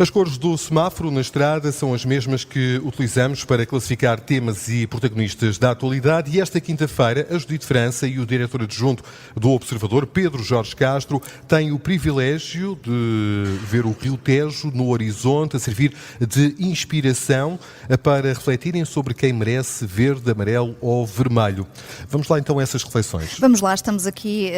As cores do semáforo na estrada são as mesmas que utilizamos para classificar temas e protagonistas da atualidade e esta quinta-feira a Judite França e o diretor adjunto do Observador, Pedro Jorge Castro, têm o privilégio de ver o Rio Tejo no horizonte a servir de inspiração para refletirem sobre quem merece verde, amarelo ou vermelho. Vamos lá então a essas reflexões. Vamos lá, estamos aqui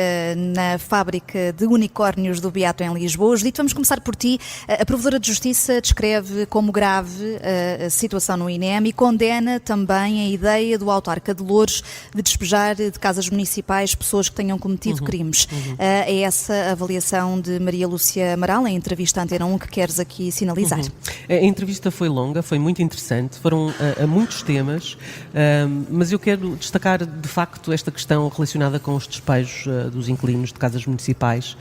na fábrica de unicórnios do Beato em Lisboa. Judite, vamos começar por ti. A Provedora de Justiça descreve como grave a situação no INEM e condena também a ideia do autarca de Loures de despejar de casas municipais pessoas que tenham cometido crimes. É essa a avaliação de Maria Lúcia Amaral em entrevista à Antena 1 que queres aqui sinalizar. A entrevista foi longa, foi muito interessante, foram a muitos temas, mas eu quero destacar de facto esta questão relacionada com os despejos dos inquilinos de casas municipais.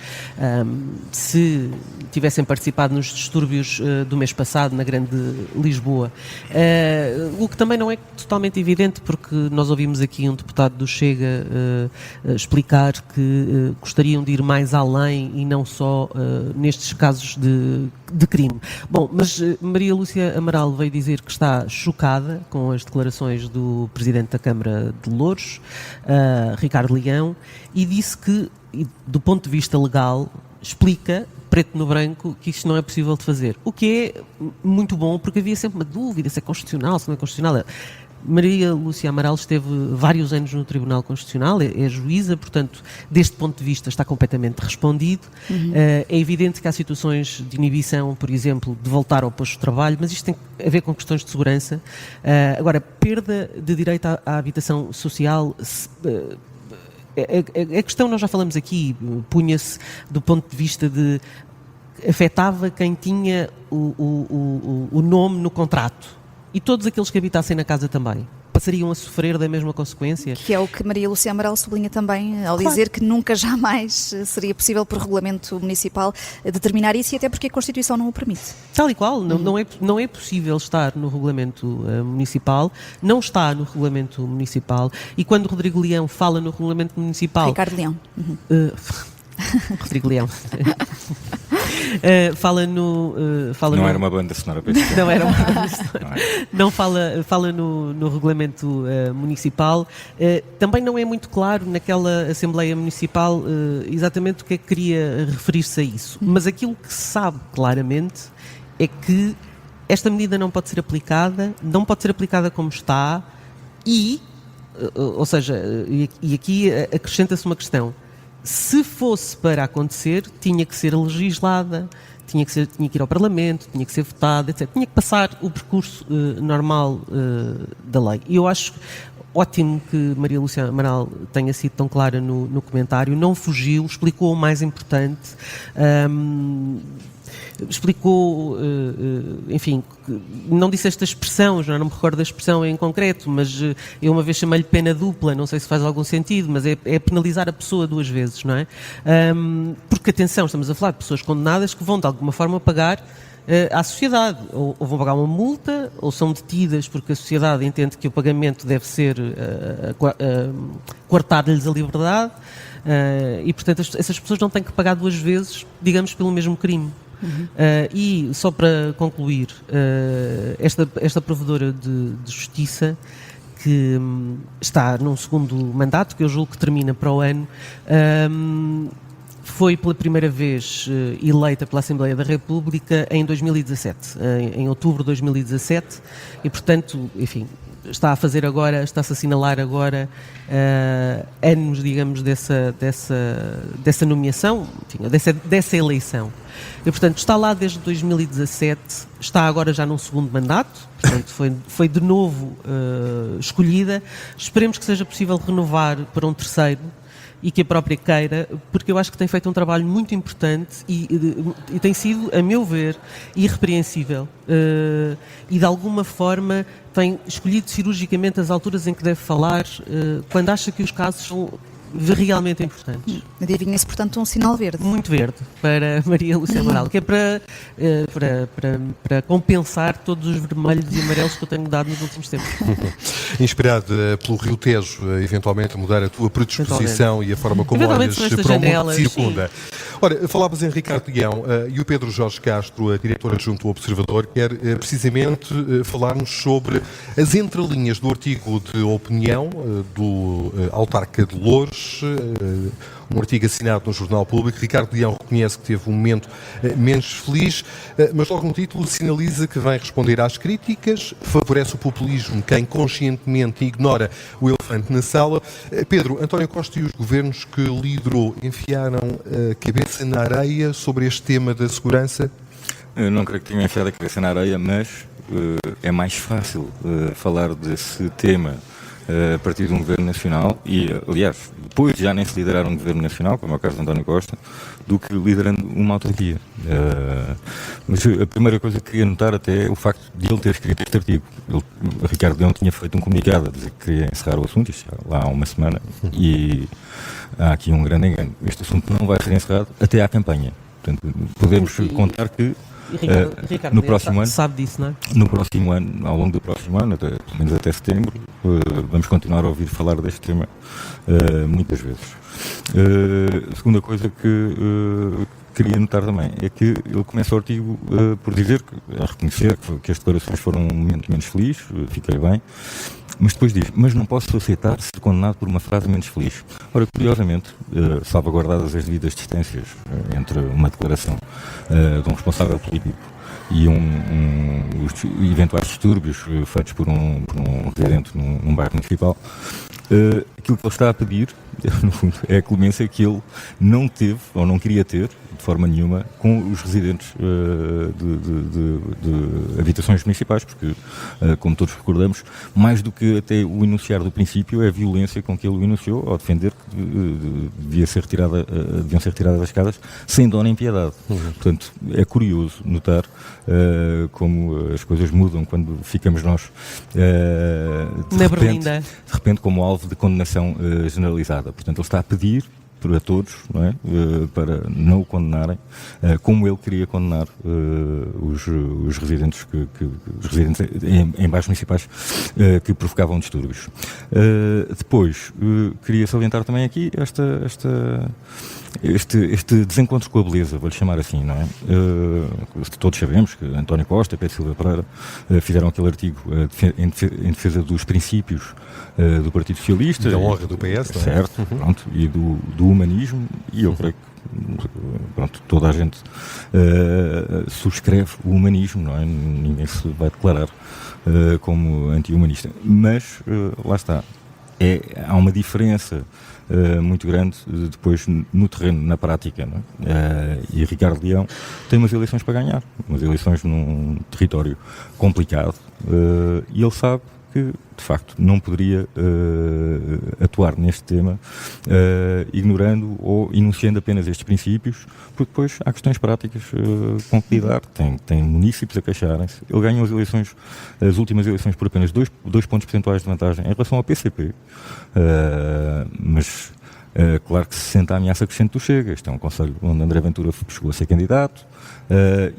Se tivessem participado nos distúrbios do mês passado na Grande Lisboa, o que também não é totalmente evidente, porque nós ouvimos aqui um deputado do Chega explicar que gostariam de ir mais além e não só nestes casos de crime. Bom, mas Maria Lúcia Amaral veio dizer que está chocada com as declarações do Presidente da Câmara de Loures, Ricardo Leão, e disse que, do ponto de vista legal, explica, preto no branco, que isto não é possível de fazer. O que é muito bom, porque havia sempre uma dúvida se é constitucional, se não é constitucional. Maria Lúcia Amaral esteve vários anos no Tribunal Constitucional, é juíza, portanto, deste ponto de vista está completamente respondido. É evidente que há situações de inibição, por exemplo, de voltar ao posto de trabalho, mas isto tem a ver com questões de segurança. Agora, perda de direito à habitação social... A questão, nós já falamos aqui, punha-se do ponto de vista de... afetava quem tinha o nome no contrato. E todos aqueles que habitassem na casa também passariam a sofrer da mesma consequência. Que é o que Maria Lúcia Amaral sublinha também, ao dizer que nunca jamais seria possível por regulamento municipal determinar isso, e até porque a Constituição não o permite. Tal e qual, não é possível estar no regulamento municipal, não está no regulamento municipal, e quando Rodrigo Leão fala no regulamento municipal... Ricardo Leão. Rodrigo Leão. Fala no... não era uma banda sonora para isso. Não era uma banda sonora. Não fala no regulamento municipal. Também não é muito claro naquela Assembleia Municipal exatamente o que é que queria referir-se a isso. Mas aquilo que se sabe claramente é que esta medida não pode ser aplicada como está ou seja, e aqui acrescenta-se uma questão. Se fosse para acontecer, tinha que ser legislada, tinha que ir ao Parlamento, tinha que ser votada, etc. Tinha que passar o percurso normal da lei. E eu acho ótimo que Maria Lúcia Amaral tenha sido tão clara no comentário, não fugiu, explicou o mais importante, explicou, enfim, não disse esta expressão, já não me recordo da expressão em concreto, mas eu uma vez chamei-lhe pena dupla, não sei se faz algum sentido, mas é penalizar a pessoa duas vezes, não é? Porque, atenção, estamos a falar de pessoas condenadas que vão de alguma forma pagar à sociedade, ou vão pagar uma multa, ou são detidas porque a sociedade entende que o pagamento deve ser coartar-lhes a liberdade, e portanto essas pessoas não têm que pagar duas vezes, digamos, pelo mesmo crime. E só para concluir, esta provedora de justiça, que está num segundo mandato, que eu julgo que termina para o ano, foi pela primeira vez eleita pela Assembleia da República em 2017, em outubro de 2017, e portanto, enfim, está-se a assinalar agora anos, digamos, dessa nomeação, enfim, dessa eleição. E, portanto, está lá desde 2017, está agora já num segundo mandato, portanto, foi de novo escolhida. Esperemos que seja possível renovar para um terceiro e que a própria queira, porque eu acho que tem feito um trabalho muito importante e tem sido, a meu ver, irrepreensível. E, de alguma forma, tem escolhido cirurgicamente as alturas em que deve falar, quando acha que os casos são realmente importantes. Adivinha-se, portanto, um sinal verde. Muito verde para Maria Lúcia Amaral, que é para compensar todos os vermelhos e amarelos que eu tenho dado nos últimos tempos. Inspirado pelo Rio Tejo, eventualmente a mudar a tua predisposição e a forma como olhas para o mundo que circunda. Ora, falavas em Ricardo Leão e o Pedro Jorge Castro, a diretora adjunto do Observador, quer precisamente falar-nos sobre as entrelinhas do artigo de opinião do autarca de Loures, um artigo assinado no Jornal Público. Ricardo Leão reconhece que teve um momento menos feliz, mas logo no título sinaliza que vem responder às críticas, favorece o populismo quem conscientemente ignora o elefante na sala. Pedro, António Costa e os governos que liderou enfiaram a cabeça na areia sobre este tema da segurança? Eu não creio que tenha enfiado a cabeça na areia, mas é mais fácil falar desse tema a partir de um governo nacional e, aliás, depois já nem se liderar um governo nacional, como é o caso de António Costa, do que liderando uma autarquia. Mas a primeira coisa que queria notar até é o facto de ele ter escrito este artigo. Ricardo Leão tinha feito um comunicado a dizer que queria encerrar o assunto, isto lá há uma semana, e há aqui um grande engano. Este assunto não vai ser encerrado até à campanha. Portanto, podemos contar que Ricardo, no próximo ano, sabe disso, não é? No próximo ano, ao longo do próximo ano, pelo menos até setembro, vamos continuar a ouvir falar deste tema muitas vezes. A segunda coisa que queria notar também é que ele começa o artigo por dizer, a reconhecer que as declarações foram um momento menos feliz, fiquei bem, mas depois diz, mas não posso aceitar ser condenado por uma frase menos feliz. Ora, curiosamente, salvaguardadas as devidas distâncias entre uma declaração de um responsável político e os eventuais distúrbios feitos por um residente num bairro municipal, aquilo que ele está a pedir, no fundo, é a clemência que ele não teve, ou não queria ter, de forma nenhuma, com os residentes de habitações municipais, porque, como todos recordamos, mais do que até o enunciar do princípio, é a violência com que ele o enunciou, ao defender que deviam ser retiradas as casas sem dó nem piedade. Portanto, é curioso notar como as coisas mudam quando ficamos nós de repente como alvo de condenação generalizada. Portanto, ele está a pedir a todos, não é? Para não o condenarem, como ele queria condenar os residentes, os residentes em bairros municipais que provocavam distúrbios. Depois, queria salientar também aqui este desencontro com a beleza, vou-lhe chamar assim, não é? Todos sabemos que António Costa e Pedro Silva Pereira fizeram aquele artigo em defesa dos princípios do Partido Socialista. Da honra do PS, não é? Certo, pronto, e do humanismo, e eu creio que pronto, toda a gente subscreve o humanismo, não é? Ninguém se vai declarar como anti-humanista. Mas, lá está, há uma diferença muito grande depois no terreno, na prática, não é? E Ricardo Leão tem umas eleições para ganhar, umas eleições num território complicado, e ele sabe que, de facto, não poderia atuar neste tema ignorando ou enunciando apenas estes princípios, porque depois há questões práticas com que lidar. Tem municípios a queixarem-se. Ele ganhou as últimas eleições por apenas 2 pontos percentuais de vantagem em relação ao PCP, mas claro que se sente a ameaça crescente do Chega. Este é um concelho onde André Ventura chegou a ser candidato,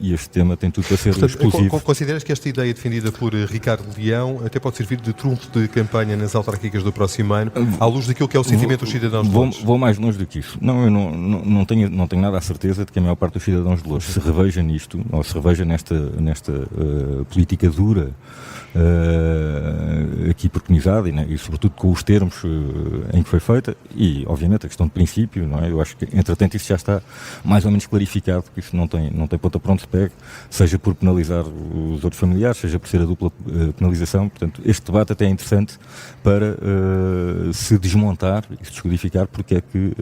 e este tema tem tudo para ser explosivo. Consideras que esta ideia defendida por Ricardo Leão até pode servir de trunfo de campanha nas autárquicas do próximo ano, à luz daquilo que é o sentimento dos cidadãos de Loures? Vou mais longe do que isso. Eu não tenho nada a certeza de que a maior parte dos cidadãos de Loures se reveja nisto, ou se reveja nesta política dura aqui preconizada e sobretudo com os termos em que foi feita, e obviamente a questão de princípio, não é? Eu acho que entretanto isso já está mais ou menos clarificado, que isso não tem ponta para onde se pegue, seja por penalizar os outros familiares, seja por ser a dupla penalização. Portanto, este debate até é interessante para se desmontar e se descodificar porque é que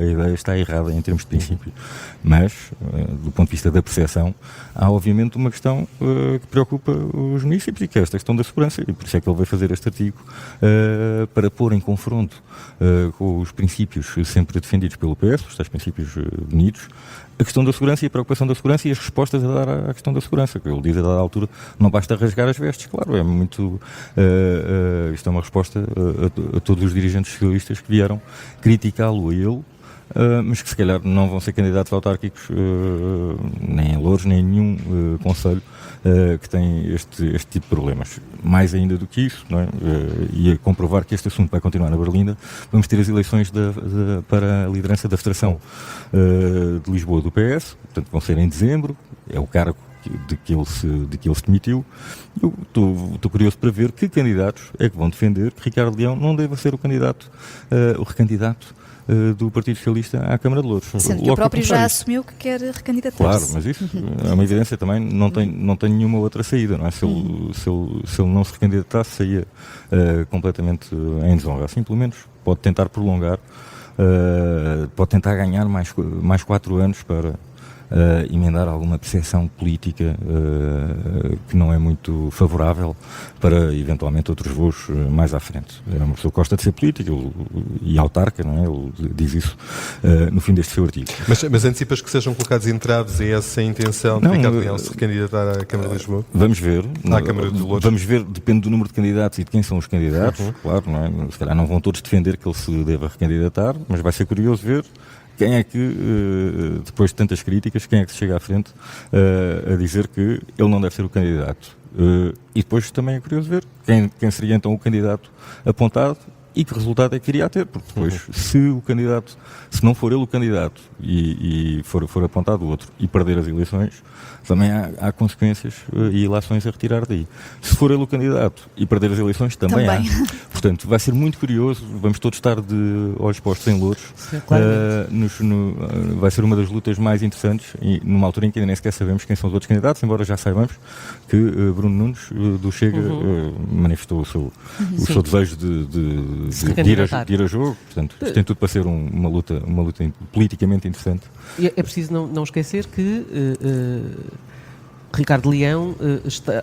a ideia está errada em termos de princípio. Mas, do ponto de vista da percepção, há obviamente uma questão que preocupa os municípios, e que é esta questão da segurança, e por isso é que ele veio fazer este artigo para pôr em confronto com os princípios sempre defendidos pelo PS, os tais princípios bonitos, a questão da segurança e a preocupação da segurança e as respostas a dar à questão da segurança, que ele diz a dada altura, não basta rasgar as vestes. Claro, é muito isto é uma resposta a todos os dirigentes socialistas que vieram criticá-lo a ele, mas que se calhar não vão ser candidatos autárquicos nem em Loures, nem em nenhum concelho que têm este tipo de problemas. Mais ainda do que isso, não é? E a comprovar que este assunto vai continuar na Berlinda, vamos ter as eleições para a liderança da Federação de Lisboa do PS, portanto vão ser em dezembro, é o cargo de que ele se demitiu. Eu estou curioso para ver que candidatos é que vão defender que Ricardo Leão não deva ser o recandidato do Partido Socialista à Câmara de Louros. Sendo que o próprio já assumiu que quer recandidatar-se. Claro, mas isso é uma evidência também, não tem nenhuma outra saída, não é? Se ele não se recandidatasse, saía completamente em desonra. Assim, pelo menos, pode tentar prolongar, pode tentar ganhar mais 4 anos para emendar alguma percepção política que não é muito favorável para, eventualmente, outros voos mais à frente. É uma pessoa que gosta de ser política e autarca, não é? Ele diz isso no fim deste seu artigo. Mas antecipas que sejam colocados entraves a essa intenção de Ricardo Leão se recandidatar à Câmara de Lisboa? Vamos ver. À Câmara de Louros? Vamos ver, depende do número de candidatos e de quem são os candidatos, claro, não é? Se calhar não vão todos defender que ele se deva recandidatar, mas vai ser curioso ver quem é que, depois de tantas críticas, quem é que se chega à frente a dizer que ele não deve ser o candidato. E depois também é curioso ver quem seria então o candidato apontado e que resultado é que iria ter, porque depois, se não for ele o candidato e for apontado o outro e perder as eleições, também há consequências e ilações a retirar daí. Se for ele o candidato e perder as eleições, também há. Portanto, vai ser muito curioso, vamos todos estar de olhos postos em Louros. Claro. Vai ser uma das lutas mais interessantes, e numa altura em que ainda nem sequer sabemos quem são os outros candidatos, embora já saibamos que Bruno Nunes, do Chega, manifestou o seu desejo de ir a jogo. Portanto, isto tem tudo para ser uma luta politicamente interessante. É preciso não esquecer que Ricardo Leão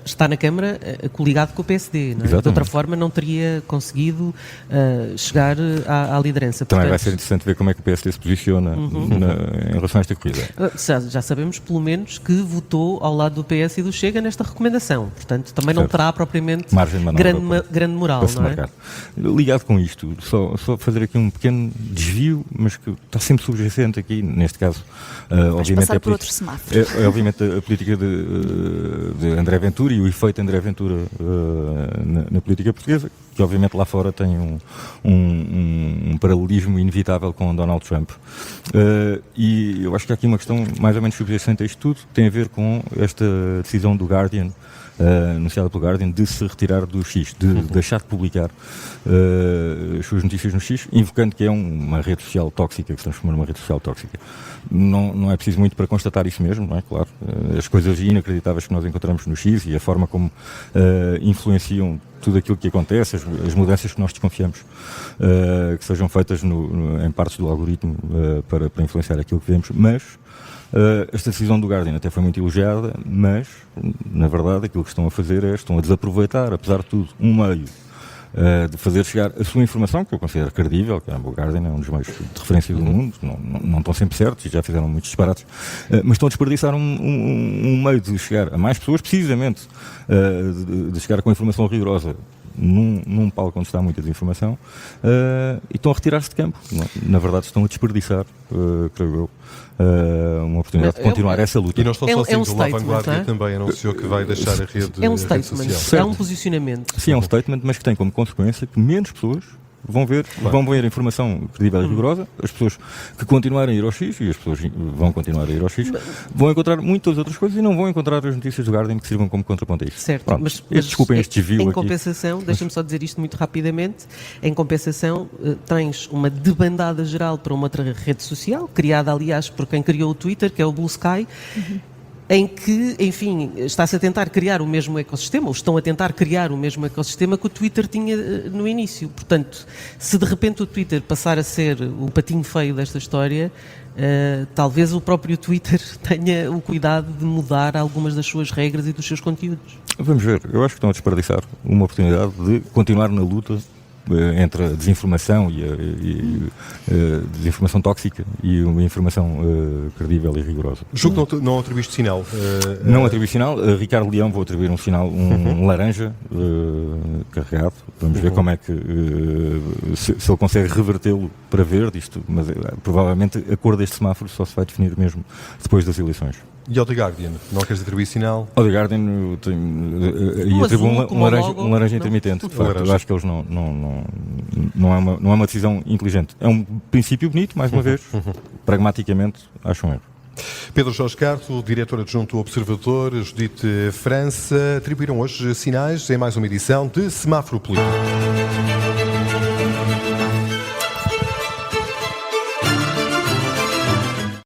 está na Câmara coligado com o PSD, não é? De outra forma não teria conseguido chegar à liderança. Também vai ser interessante ver como é que o PSD se posiciona em relação a esta corrida. Já sabemos, pelo menos, que votou ao lado do PS e do Chega nesta recomendação. Portanto, também não terá propriamente grande moral, não é? Marcar. Ligado com isto, só fazer aqui um pequeno desvio, mas que está sempre subjacente aqui, neste caso, obviamente, obviamente a política de André Ventura e o efeito de André Ventura na política portuguesa, que obviamente lá fora tem um paralelismo inevitável com Donald Trump. E eu acho que há aqui uma questão mais ou menos subjacente a isto tudo, que tem a ver com esta decisão do Guardian, anunciada pelo Guardian, de se retirar do X, de deixar de publicar as suas notícias no X, invocando que é uma rede social tóxica, que se transformou numa rede social tóxica. Não é preciso muito para constatar isso mesmo, não é? Claro. As coisas inacreditáveis que nós encontramos no X e a forma como influenciam tudo aquilo que acontece, as mudanças que nós desconfiamos que sejam feitas em partes do algoritmo para influenciar aquilo que vemos, mas esta decisão do Guardian até foi muito elogiada, mas na verdade aquilo que estão a fazer estão a desaproveitar, apesar de tudo, um meio de fazer chegar a sua informação, que eu considero credível, que o Guardian é um dos meios de referência do mundo, não estão sempre certos e já fizeram muitos disparates, mas estão a desperdiçar um meio de chegar a mais pessoas, precisamente de chegar com informação rigorosa num palco onde está muita desinformação, e estão a retirar-se de campo. Na verdade estão a desperdiçar, creio eu, uma oportunidade de continuar essa luta. E não estão sozinhos, o La Vanguardia também anunciou que vai deixar a rede social. É um statement, é um posicionamento. Sim, é um statement, mas que tem como consequência que menos pessoas vão ver a informação credível e rigorosa. As pessoas que continuarem a ir ao X, e as pessoas vão continuar a ir ao X, vão encontrar muitas outras coisas e não vão encontrar as notícias do Guardian que sirvam como contraponto a isto. Certo, pronto, mas desculpem este desvio em aqui. Compensação, deixa-me só dizer isto muito rapidamente, em compensação tens uma debandada geral para uma outra rede social, criada aliás por quem criou o Twitter, que é o Blue Sky, em que, enfim, está-se a tentar criar o mesmo ecossistema, ou estão a tentar criar o mesmo ecossistema que o Twitter tinha no início. Portanto, se de repente o Twitter passar a ser o patinho feio desta história, talvez o próprio Twitter tenha o cuidado de mudar algumas das suas regras e dos seus conteúdos. Vamos ver. Eu acho que estão a desperdiçar uma oportunidade de continuar na luta entre a desinformação e desinformação tóxica e uma informação credível e rigorosa. Julgo que não atribuíste sinal. Não atribuí sinal. A Ricardo Leão vou atribuir um sinal, um laranja carregado. Vamos ver como é que se ele consegue revertê-lo para verde, isto, mas provavelmente a cor deste semáforo só se vai definir mesmo depois das eleições. E ao The Guardian, não queres atribuir sinal? Ao The Guardian e atribuo um laranja intermitente. De facto, eu acho que eles não é uma decisão inteligente. É um princípio bonito, mais uma vez, pragmaticamente acho um erro. Pedro Jorge Carto, diretor adjunto do Observador, Judite França, atribuíram hoje sinais em mais uma edição de Semáforo Político.